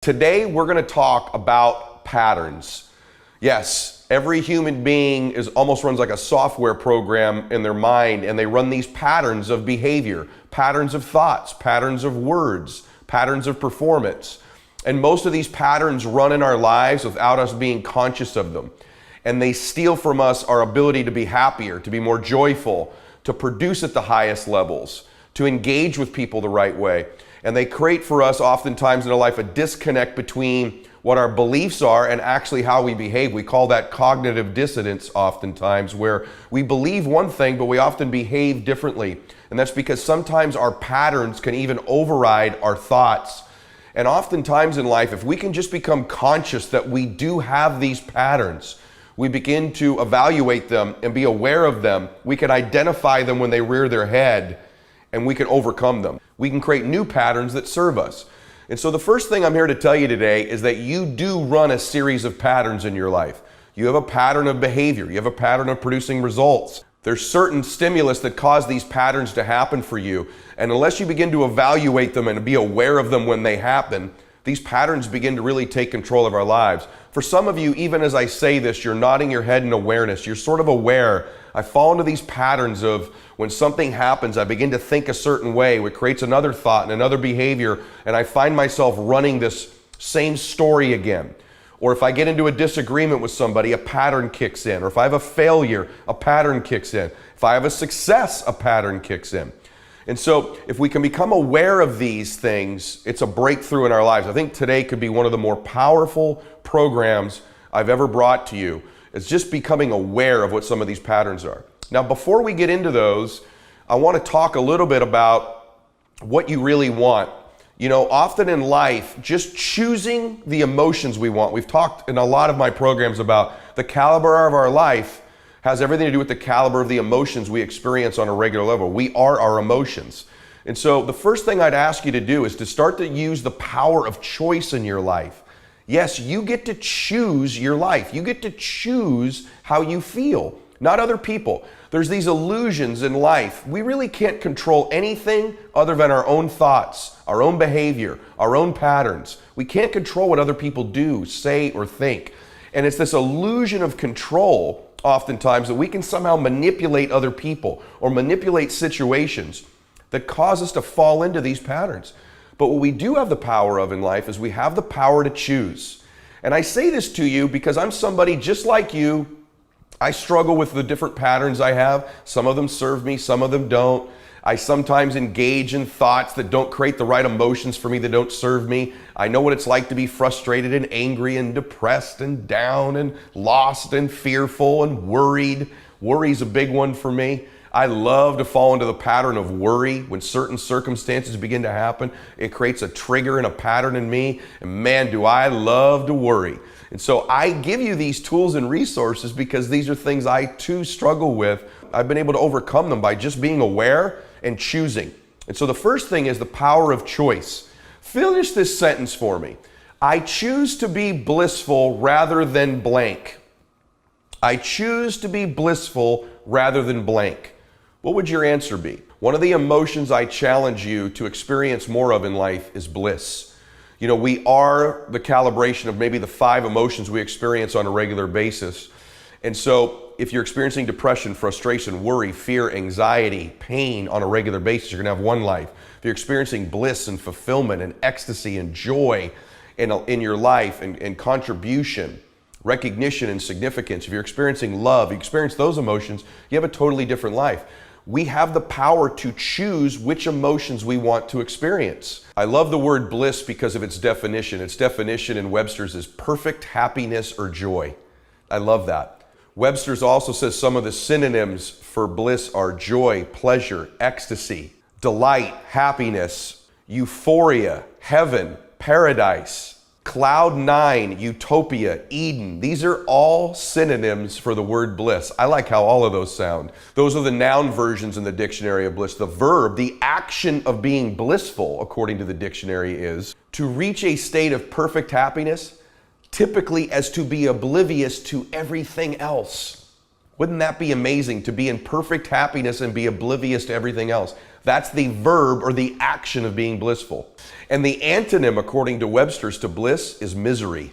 Today we're going to talk about patterns. Yes, every human being almost runs like a software program in their mind, and they run these patterns of behavior, patterns of thoughts, patterns of words, patterns of performance. And most of these patterns run in our lives without us being conscious of them. And they steal from us our ability to be happier, to be more joyful, to produce at the highest levels, to engage with people the right way. And they create for us oftentimes in our life a disconnect between what our beliefs are and actually how we behave. We call that cognitive dissonance oftentimes, where we believe one thing, but we often behave differently. And that's because sometimes our patterns can even override our thoughts. And oftentimes in life, if we can just become conscious that we do have these patterns, we begin to evaluate them and be aware of them. We can identify them when they rear their head, and we can overcome them. We can create new patterns that serve us. And so the first thing I'm here to tell you today is that you do run a series of patterns in your life. You have a pattern of behavior. You have a pattern of producing results. There's certain stimulus that cause these patterns to happen for you. And unless you begin to evaluate them and be aware of them when they happen, these patterns begin to really take control of our lives. For some of you, even as I say this, you're nodding your head in awareness. You're sort of aware. I fall into these patterns of when something happens, I begin to think a certain way, which creates another thought and another behavior, and I find myself running this same story again. Or if I get into a disagreement with somebody, a pattern kicks in. Or if I have a failure, a pattern kicks in. If I have a success, a pattern kicks in. And so if we can become aware of these things, it's a breakthrough in our lives. I think today could be one of the more powerful programs I've ever brought to you. It's just becoming aware of what some of these patterns are. Now, before we get into those, I want to talk a little bit about what you really want. You know, often in life, just choosing the emotions we want. We've talked in a lot of my programs about the caliber of our life has everything to do with the caliber of the emotions we experience on a regular level. We are our emotions. And so the first thing I'd ask you to do is to start to use the power of choice in your life. Yes, you get to choose your life. You get to choose how you feel, not other people. There's these illusions in life. We really can't control anything other than our own thoughts, our own behavior, our own patterns. We can't control what other people do, say, or think. And it's this illusion of control oftentimes that we can somehow manipulate other people or manipulate situations that cause us to fall into these patterns. But what we do have the power of in life is we have the power to choose. And I say this to you because I'm somebody just like you. I struggle with the different patterns I have. Some of them serve me, some of them don't. I sometimes engage in thoughts that don't create the right emotions for me, that don't serve me. I know what it's like to be frustrated and angry and depressed and down and lost and fearful and worried. Worry's a big one for me. I love to fall into the pattern of worry. When certain circumstances begin to happen, it creates a trigger and a pattern in me. And man, do I love to worry. And so I give you these tools and resources because these are things I too struggle with. I've been able to overcome them by just being aware and choosing. And so the first thing is the power of choice. Finish this sentence for me. I choose to be blissful rather than blank. I choose to be blissful rather than blank. What would your answer be? One of the emotions I challenge you to experience more of in life is bliss. You know, we are the calibration of maybe the 5 emotions we experience on a regular basis. And so if you're experiencing depression, frustration, worry, fear, anxiety, pain on a regular basis, you're gonna have one life. If you're experiencing bliss and fulfillment and ecstasy and joy in your life and contribution, recognition and significance, if you're experiencing love, you experience those emotions, you have a totally different life. We have the power to choose which emotions we want to experience. I love the word bliss because of its definition. Its definition in Webster's is perfect happiness or joy. I love that. Webster's also says some of the synonyms for bliss are joy, pleasure, ecstasy, delight, happiness, euphoria, heaven, paradise, Cloud 9, utopia, Eden. These are all synonyms for the word bliss. I like how all of those sound. Those are the noun versions in the dictionary of bliss. The verb, the action of being blissful, according to the dictionary, is to reach a state of perfect happiness, typically as to be oblivious to everything else. Wouldn't that be amazing to be in perfect happiness and be oblivious to everything else? That's the verb or the action of being blissful. And the antonym, according to Webster's, to bliss is misery.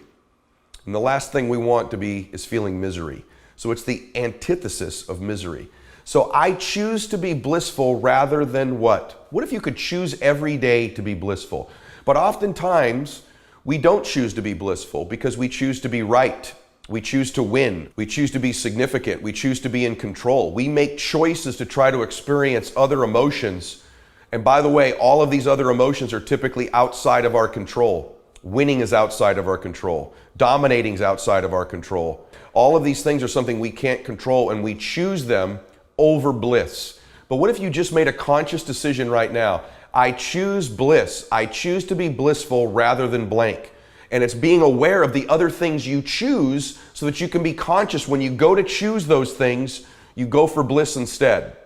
And the last thing we want to be is feeling misery. So it's the antithesis of misery. So I choose to be blissful rather than what? What if you could choose every day to be blissful? But oftentimes, we don't choose to be blissful because we choose to be right. We choose to win. We choose to be significant. We choose to be in control. We make choices to try to experience other emotions. And by the way, all of these other emotions are typically outside of our control. Winning is outside of our control. Dominating is outside of our control. All of these things are something we can't control, and we choose them over bliss. But what if you just made a conscious decision right now? I choose bliss. I choose to be blissful rather than blank. And it's being aware of the other things you choose so that you can be conscious when you go to choose those things, you go for bliss instead.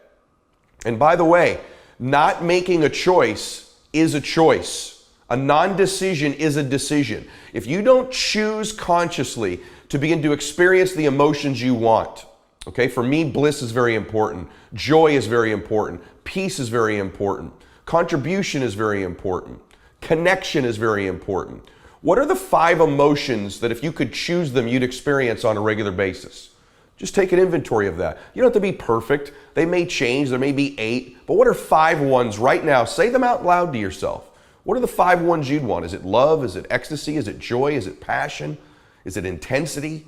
And by the way, not making a choice is a choice. A non-decision is a decision. If you don't choose consciously to begin to experience the emotions you want, okay, for me, bliss is very important. Joy is very important. Peace is very important. Contribution is very important. Connection is very important. What are the 5 emotions that if you could choose them, you'd experience on a regular basis? Just take an inventory of that. You don't have to be perfect. They may change. There may be 8. But what are 5 ones right now? Say them out loud to yourself. What are the 5 ones you'd want? Is it love? Is it ecstasy? Is it joy? Is it passion? Is it intensity?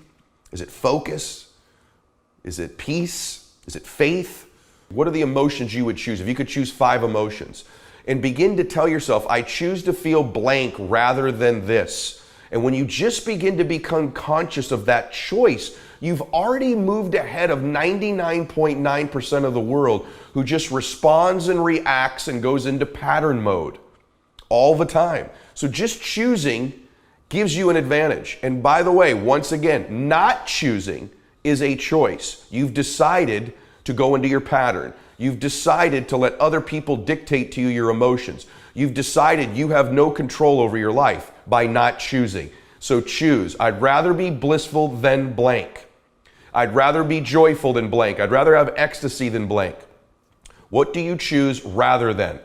Is it focus? Is it peace? Is it faith? What are the emotions you would choose if you could choose 5 emotions? And begin to tell yourself, I choose to feel blank rather than this. And when you just begin to become conscious of that choice, you've already moved ahead of 99.9% of the world who just responds and reacts and goes into pattern mode all the time. So just choosing gives you an advantage. And by the way, once again, not choosing is a choice. You've decided to go into your pattern. You've decided to let other people dictate to you your emotions. You've decided you have no control over your life by not choosing. So choose. I'd rather be blissful than blank. I'd rather be joyful than blank. I'd rather have ecstasy than blank. What do you choose rather than?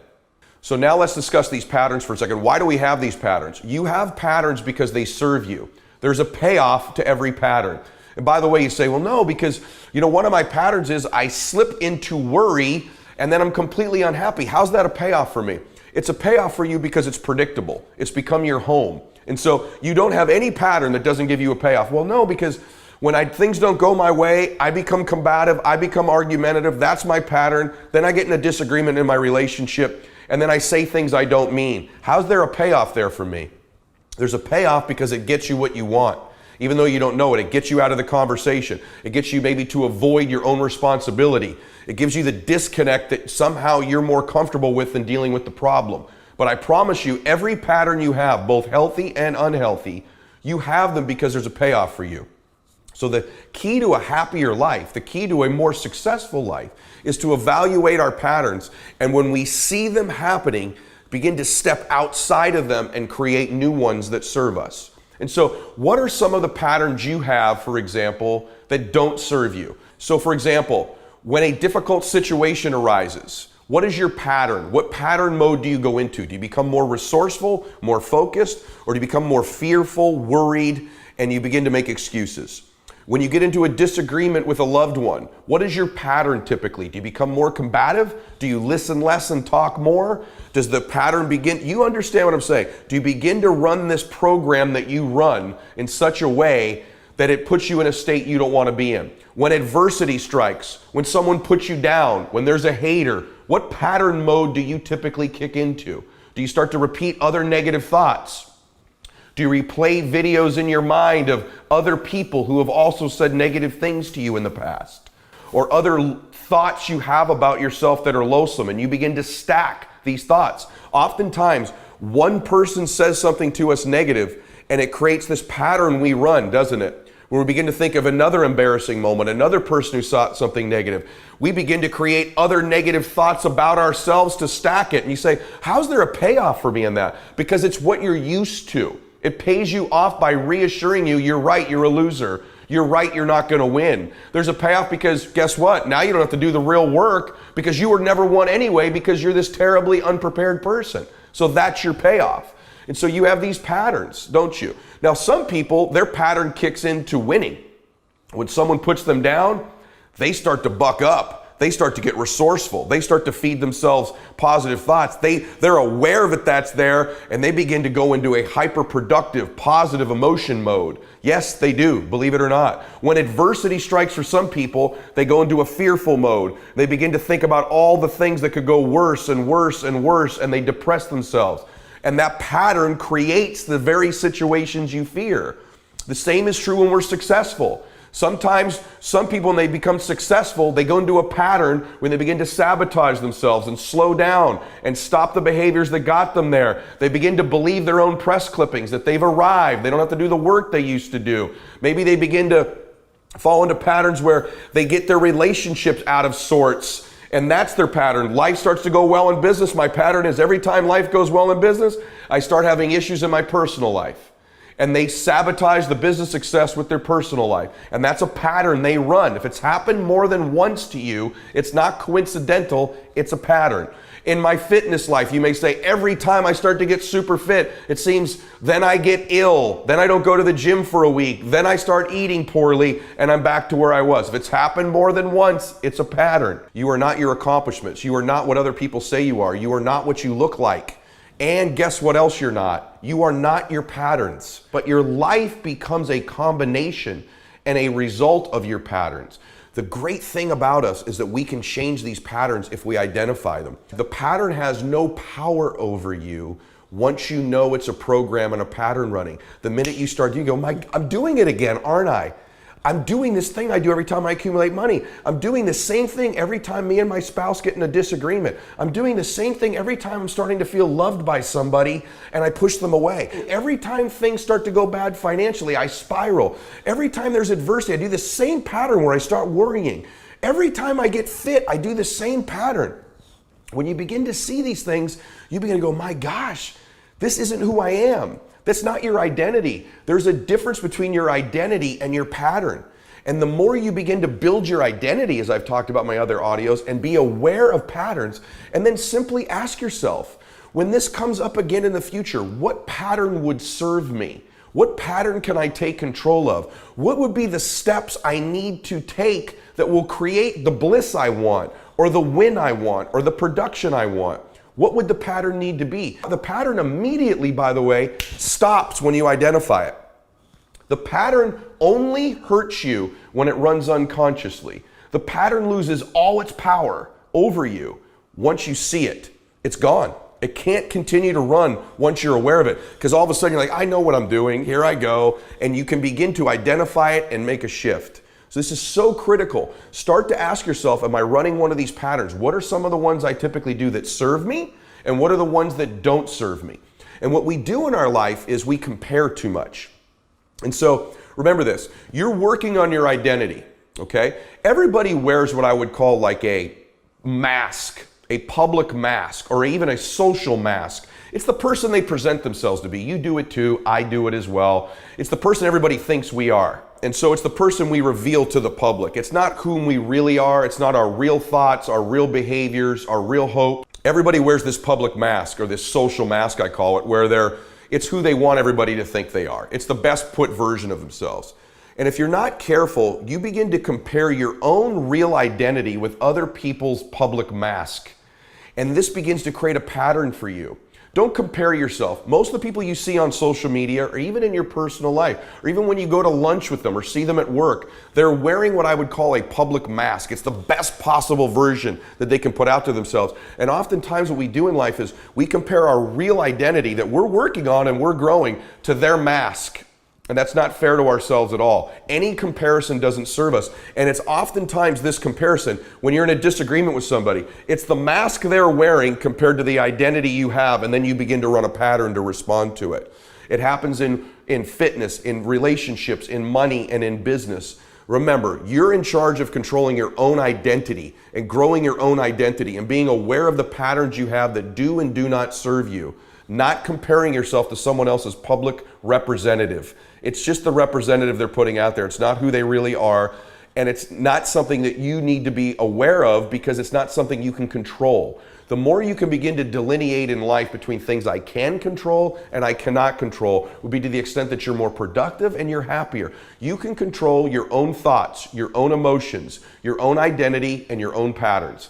So now let's discuss these patterns for a second. Why do we have these patterns? You have patterns because they serve you. There's a payoff to every pattern. And by the way, you say, well, no, because one of my patterns is I slip into worry and then I'm completely unhappy. How's that a payoff for me? It's a payoff for you because it's predictable. It's become your home. And so you don't have any pattern that doesn't give you a payoff. Well, no, because when things don't go my way, I become combative, I become argumentative. That's my pattern. Then I get in a disagreement in my relationship and then I say things I don't mean. How's there a payoff there for me? There's a payoff because it gets you what you want. Even though you don't know it, it gets you out of the conversation. It gets you maybe to avoid your own responsibility. It gives you the disconnect that somehow you're more comfortable with than dealing with the problem. But I promise you, every pattern you have, both healthy and unhealthy, you have them because there's a payoff for you. So the key to a happier life, the key to a more successful life, is to evaluate our patterns. And when we see them happening, begin to step outside of them and create new ones that serve us. And so what are some of the patterns you have, for example, that don't serve you? So for example, when a difficult situation arises, what is your pattern? What pattern mode do you go into? Do you become more resourceful, more focused, or do you become more fearful, worried, and you begin to make excuses? When you get into a disagreement with a loved one, what is your pattern typically? Do you become more combative? Do you listen less and talk more? Does the pattern begin? You understand what I'm saying? Do you begin to run this program that you run in such a way that it puts you in a state you don't want to be in? When adversity strikes, when someone puts you down, when there's a hater, what pattern mode do you typically kick into? Do you start to repeat other negative thoughts? Do you replay videos in your mind of other people who have also said negative things to you in the past? Or other thoughts you have about yourself that are loathsome, and you begin to stack these thoughts. Oftentimes, one person says something to us negative, and it creates this pattern we run, doesn't it? When we begin to think of another embarrassing moment, another person who saw something negative, we begin to create other negative thoughts about ourselves to stack it. And you say, how's there a payoff for me in that? Because it's what you're used to. It pays you off by reassuring you, you're right, you're a loser. You're right, you're not going to win. There's a payoff because guess what? Now you don't have to do the real work because you were never won anyway because you're this terribly unprepared person. So that's your payoff. And so you have these patterns, don't you? Now some people, their pattern kicks into winning. When someone puts them down, they start to buck up. They start to get resourceful. They start to feed themselves positive thoughts. They're aware of it that's there, and they begin to go into a hyper-productive, positive emotion mode. Yes, they do, believe it or not. When adversity strikes for some people, they go into a fearful mode. They begin to think about all the things that could go worse and worse and worse, and they depress themselves. And that pattern creates the very situations you fear. The same is true when we're successful. Sometimes some people, when they become successful, they go into a pattern when they begin to sabotage themselves and slow down and stop the behaviors that got them there. They begin to believe their own press clippings, that they've arrived. They don't have to do the work they used to do. Maybe they begin to fall into patterns where they get their relationships out of sorts, and that's their pattern. Life starts to go well in business. My pattern is every time life goes well in business, I start having issues in my personal life. And they sabotage the business success with their personal life. And that's a pattern they run. If it's happened more than once to you, it's not coincidental, it's a pattern. In my fitness life, you may say, every time I start to get super fit, it seems then I get ill, then I don't go to the gym for a week, then I start eating poorly, and I'm back to where I was. If it's happened more than once, it's a pattern. You are not your accomplishments. You are not what other people say you are. You are not what you look like. And guess what else you're not? You are not your patterns, but your life becomes a combination and a result of your patterns. The great thing about us is that we can change these patterns if we identify them. The pattern has no power over you once you know it's a program and a pattern running. The minute you start, you go, I'm doing it again, aren't I? I'm doing this thing I do every time I accumulate money. I'm doing the same thing every time me and my spouse get in a disagreement. I'm doing the same thing every time I'm starting to feel loved by somebody and I push them away. Every time things start to go bad financially, I spiral. Every time there's adversity, I do the same pattern where I start worrying. Every time I get fit, I do the same pattern. When you begin to see these things, you begin to go, my gosh, this isn't who I am. That's not your identity. There's a difference between your identity and your pattern. And the more you begin to build your identity, as I've talked about in my other audios, and be aware of patterns, and then simply ask yourself, when this comes up again in the future, what pattern would serve me? What pattern can I take control of? What would be the steps I need to take that will create the bliss I want, or the win I want, or the production I want? What would the pattern need to be? The pattern immediately, by the way, stops when you identify it. The pattern only hurts you when it runs unconsciously. The pattern loses all its power over you once you see it. It's gone. It can't continue to run once you're aware of it, because all of a sudden you're like, I know what I'm doing, here I go, and you can begin to identify it and make a shift. So this is so critical. Start to ask yourself, am I running one of these patterns? What are some of the ones I typically do that serve me? And what are the ones that don't serve me? And what we do in our life is we compare too much. And so remember this, you're working on your identity, okay? Everybody wears what I would call like a mask, a public mask, or even a social mask. It's the person they present themselves to be. You do it too, I do it as well. It's the person everybody thinks we are. And so it's the person we reveal to the public. It's not whom we really are. It's not our real thoughts, our real behaviors, our real hope. Everybody wears this public mask, or this social mask I call it, where it's who they want everybody to think they are. It's the best put version of themselves. And if you're not careful, you begin to compare your own real identity with other people's public mask. And this begins to create a pattern for you. Don't compare yourself. Most of the people you see on social media, or even in your personal life, or even when you go to lunch with them or see them at work, they're wearing what I would call a public mask. It's the best possible version that they can put out to themselves. And oftentimes what we do in life is we compare our real identity that we're working on and we're growing to their mask. And that's not fair to ourselves at all. Any comparison doesn't serve us. And it's oftentimes this comparison, when you're in a disagreement with somebody, it's the mask they're wearing compared to the identity you have, and then you begin to run a pattern to respond to it. It happens in fitness, in relationships, in money, and in business. Remember, you're in charge of controlling your own identity and growing your own identity and being aware of the patterns you have that do and do not serve you. not comparing yourself to someone else's public representative. It's just the representative they're putting out there. It's not who they really are. And it's not something that you need to be aware of because it's not something you can control. The more you can begin to delineate in life between things I can control and I cannot control would be to the extent that you're more productive and you're happier. You can control your own thoughts, your own emotions, your own identity, and your own patterns.